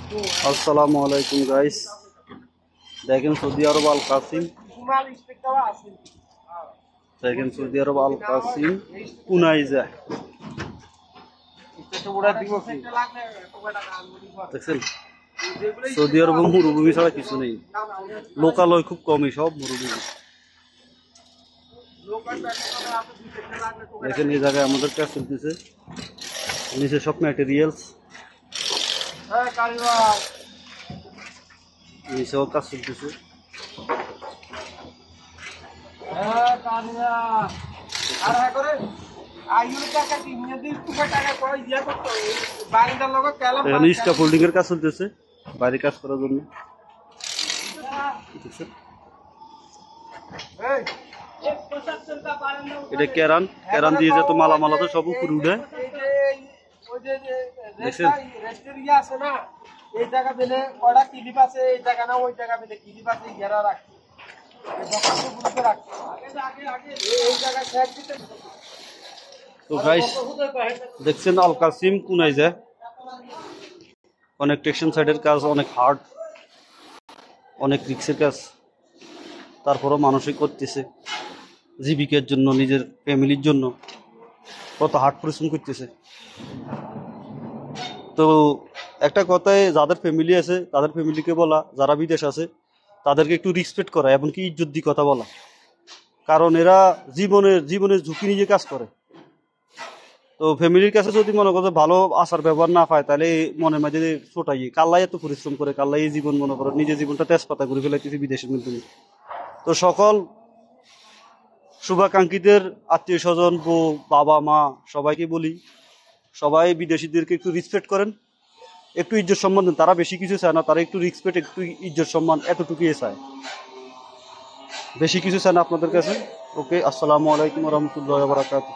আসসালামু আলাইকুম গাইস, দেখেন সৌদি আরব আল কাসিম, দেখেন সৌদি আরব আল কাসিম কুনাইজা দেখছেন। সৌদি আরব মরুভূমি ছাড়া কিছু নেই, লোকালয় খুব কমই, সব মরুভূমি। দেখেন এই জায়গায় আমাদের কাজ চলতেছে, নিচে সব ম্যাটেরিয়ালস, নিচেও কাজ চলতেছে। এখানে স্ক্যাফোল্ডিং এর কাজ চলতেছে, বাইরে কাজ করার জন্য। এটা কেরান, কেরান দিয়ে যেত মালামালা তো সব উপরে উঠে। তো গাইস দেখছেন আল কাসিম কুনাইজা, অনেক টেকশন সাইডের কাজ, অনেক হার্ড, অনেক রিক্সের কাজ, তারপরও মানুষই করতেছে জীবিকার জন্য, নিজের ফ্যামিলির জন্য কত হার্ড পরিশ্রম করতেছে। তো একটা কথায়, যাদের ফ্যামিলি আছে তাদের ফ্যামিলিকে বলা, যারা বিদেশ আছে তাদেরকে একটু রেসপেক্ট করা, এমনকি ইজ্জত দিয়ে কথা বলা, কারণ এরা জীবনের ঝুঁকি নিয়ে কাজ করে। তো ফ্যামিলির কাছে যদি মনে করো ভালো আচার ব্যবহার না পায়, তাহলে মনের মাঝে ছোটাই কাল্লাই এত পরিশ্রম করে, কাল্লাই এই জীবন মনে করো নিজের জীবনটা তেজপাতা করে ফেলাইতেছে বিদেশের মাধ্যমে। তো সকল শুভাকাঙ্ক্ষীদের আত্মীয় স্বজন, বউ, বাবা, মা সবাইকে বলি, সবাই বিদেশিদেরকে একটু রেসপেক্ট করেন, একটু ইজ্জত সম্মান দেন। তারা বেশি কিছু চায় না, তারা একটু রেসপেক্ট, একটু ইজ্জত সম্মান, এতটুকুই চায়, বেশি কিছু চায় না আপনাদের কাছে। ওকে, আসসালামু আলাইকুম ওয়া রাহমাতুল্লাহি ওয়া বারাকাতুহু।